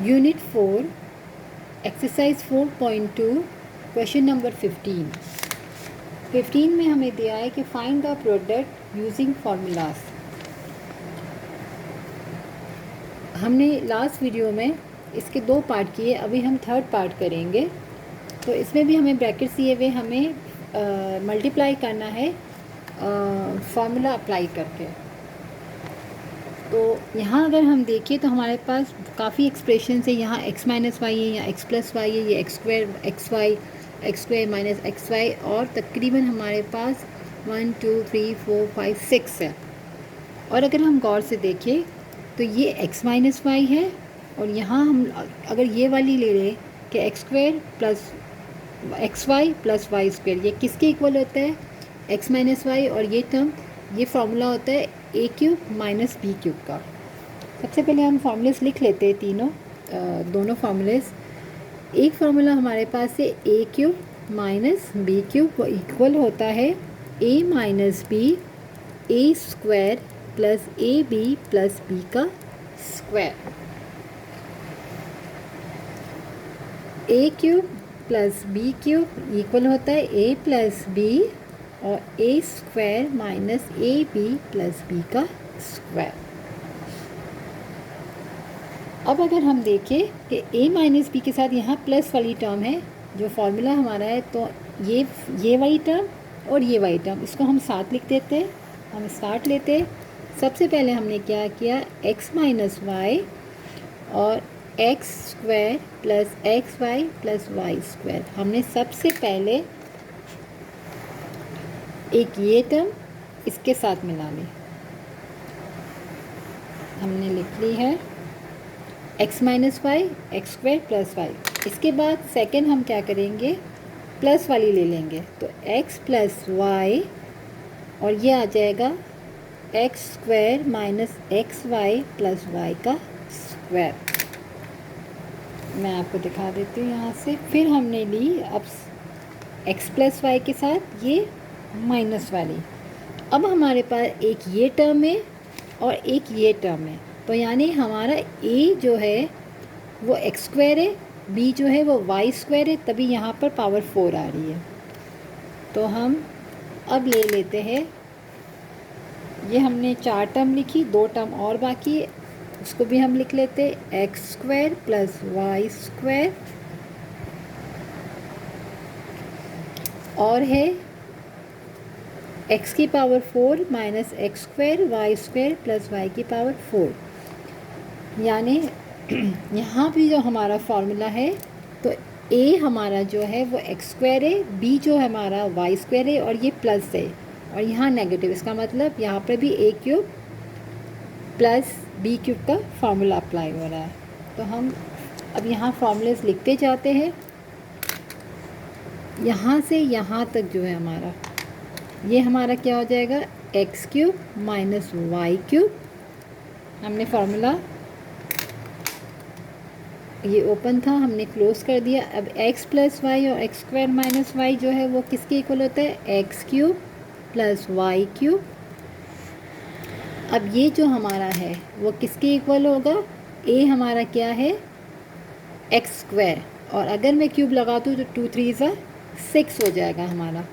Unit 4 exercise 4.2 question number 15 में हमें दिया है कि find the product using formulas. हमने लास्ट वीडियो में इसके 2 पार्ट किए, अभी हम थर्ड पार्ट करेंगे। तो इसमें भी हमें ब्रैकेट्स दिए हुए, हमें मल्टीप्लाई करना है फार्मूला अप्लाई करके। तो यहाँ अगर हम देखें तो हमारे पास काफ़ी एक्सप्रेशन है। यहाँ x माइनस वाई है, यहाँ x प्लस वाई है, ये X square minus X Y, और तकरीबन हमारे पास 1 2 3 4 5 6 है। और अगर हम गौर से देखें तो ये x माइनस वाई है, और यहाँ हम अगर ये वाली ले लें कि X square plus X Y plus Y square, ये किसके इक्वल होता है? x minus Y. और ये टर्म, ये फार्मूला होता है ए क्यूब माइनस बी क्यूब का। सबसे पहले हम फार्मूलेस लिख लेते हैं दोनों फार्मूलेस। एक फार्मूला हमारे पास है ए क्यूब माइनस बी क्यूब, वो इक्वल होता है a minus b a square plus a b plus b का square. A cube plus b cube equal होता है ए प्लस बी और a square minus a b plus b का square. अब अगर हम देखें कि ए माइनस बी के साथ यहाँ प्लस वाली टर्म है, जो फार्मूला हमारा है, तो ये वाली टर्म और ये वाली टर्म, इसको हम साथ लिख देते हैं। हम स्टार्ट लेते हैं। सबसे पहले हमने क्या किया, एक्स माइनस वाई और X square plus X Y plus Y square, हमने सबसे पहले एक ये टर्म इसके साथ मिला ली, हमने लिख ली है x minus Y X square plus Y. इसके बाद सेकंड हम क्या करेंगे, प्लस वाली ले लेंगे, तो x प्लस वाई और ये आ जाएगा X square minus X Y plus Y का स्क्वायर। मैं आपको दिखा देती हूँ यहाँ से। फिर हमने ली अब x प्लस वाई के साथ ये माइनस वाली। अब हमारे पास एक ये टर्म है और एक ये टर्म है, तो यानी हमारा a जो है वो एक्स स्क्वायर है, b जो है वो वाई स्क्वायर है, तभी यहाँ पर पावर 4 आ रही है। तो हम अब ले लेते हैं, ये हमने 4 टर्म लिखी, 2 टर्म और बाकी है, उसको भी हम लिख लेते हैं X square plus Y square, और है x की power 4 minus X square Y square plus Y की पावर 4। यानी यहाँ भी जो हमारा फार्मूला है, तो a हमारा जो है वो एक्स स्क्वायर है, b जो हमारा वाई स्क्वायर है, और ये प्लस है, और यहाँ नेगेटिव। इसका मतलब यहाँ पर भी a cube plus b cube का फार्मूला अप्लाई हो रहा है। तो हम अब यहाँ फार्मूलेस लिखते जाते हैं, यहाँ से यहाँ तक जो है हमारा, ये हमारा क्या हो जाएगा, X cube minus Y cube. हमने फार्मूला ये ओपन था, हमने क्लोज कर दिया। अब एक्स प्लस वाई और एक्स स्क्वायर माइनस वाई जो है वो किसके इक्वल होता है, X cube plus Y cube. अब ये जो हमारा है वो किसके इक्वल होगा, ए हमारा क्या है, एक्स स्क्वायर, और अगर मैं क्यूब लगाती हूँ तो 2 3 6 हो जाएगा हमारा।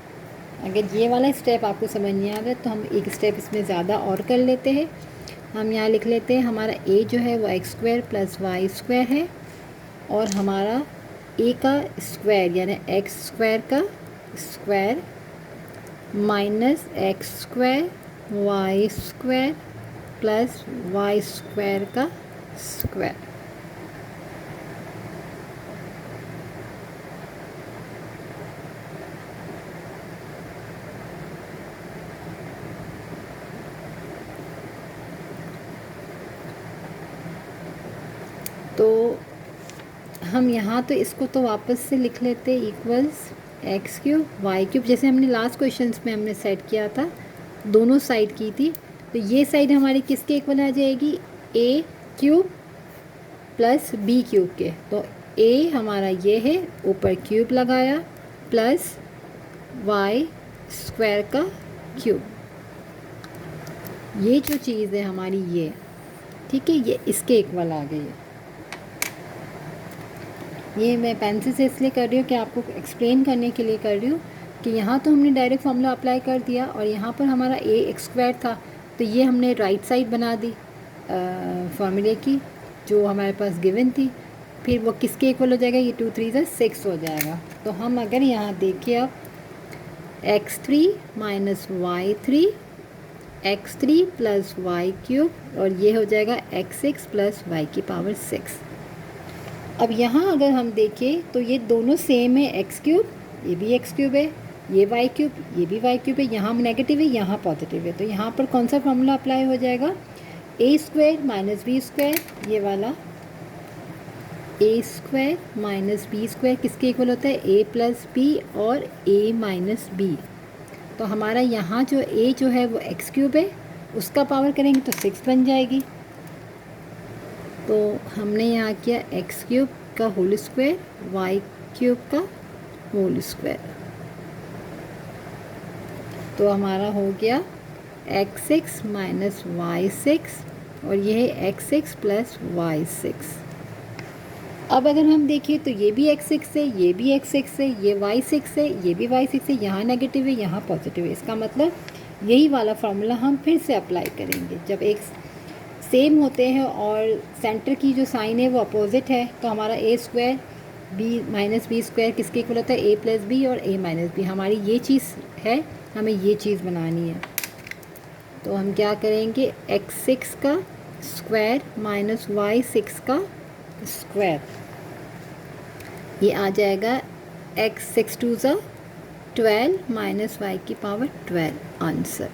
अगर ये वाला स्टेप आपको समझ नहीं आ रहा तो हम एक स्टेप इसमें ज़्यादा और कर लेते हैं। हम यहाँ लिख लेते हैं, हमारा a जो है वो X square plus Y square है, और हमारा a का स्क्वायर यानी एक्स स्क्वायर का square minus X square Y square plus Y square का स्क्वायर। तो हम यहाँ तो इसको तो वापस से लिख लेते equals X cube Y cube, जैसे हमने लास्ट क्वेश्चंस में हमने सेट किया था, दोनों साइड की थी। तो ये साइड हमारी किसके इक्वल आ जाएगी, ए क्यूब प्लस बी क्यूब के। तो ए हमारा ये है, ऊपर क्यूब लगाया, प्लस वाई स्क्वायर का क्यूब। ये जो चीज़ है हमारी ये, ठीक है, ये इसके इक्वल आ गई है। ये मैं पेंसिल से इसलिए कर रही हूँ कि आपको एक्सप्लेन करने के लिए कर रही हूँ कि यहाँ तो हमने डायरेक्ट फार्मूला अप्लाई कर दिया और यहाँ पर हमारा ए एक्स स्क्वायर था, तो ये हमने राइट साइड बना दी फार्मूले की जो हमारे पास गिवन थी। फिर वो किसके इक्वल हो जाएगा, ये 2 3 6 हो जाएगा। तो हम अगर यहाँ देखिए अब x3 minus y3 x3 plus Y cube और ये हो जाएगा x6 प्लस वाई की पावर 6। अब यहाँ अगर हम देखें तो ये दोनों सेम है, एक्स क्यूब ये भी एक्स क्यूब है, ये वाई क्यूब ये भी वाई क्यूब है, यहाँ नेगेटिव है यहाँ पॉजिटिव है। तो यहाँ पर कौन सा फॉर्मूला अप्लाई हो जाएगा, ए स्क्वायर माइनस बी स्क्वायर, ये वाला ए स्क्वायर माइनस बी स्क्वायर किसके इक्वल होता है, ए प्लस बी और ए माइनस बी। तो हमारा यहाँ जो ए जो है वो एक्स क्यूब है, उसका पावर करेंगे तो 6 बन जाएगी। तो हमने यहाँ किया एक्स क्यूब का होल स्क्वायर वाई क्यूब का होल स्क्वायर, तो हमारा हो गया x6 माइनस y6 और ये है x6 प्लस y6। अब अगर हम देखें तो ये भी x6 है, ये भी x6 है, ये y6 है, ये भी y6 है, यहाँ नेगेटिव है यहाँ पॉजिटिव है। इसका मतलब यही वाला फार्मूला हम फिर से अप्लाई करेंगे। जब एक सेम होते हैं और सेंटर की जो साइन है वो अपोजिट है, तो हमारा a square b minus b square किसके इक्वल होता है, ए प्लस बी और ए माइनस बी। हमारी ये चीज़ है, हमें ये चीज़ बनानी है। तो हम क्या करेंगे, x6 का स्क्वायर माइनस y6 का स्क्वायर, ये आ जाएगा x6 2 12 माइनस y की पावर 12 आंसर।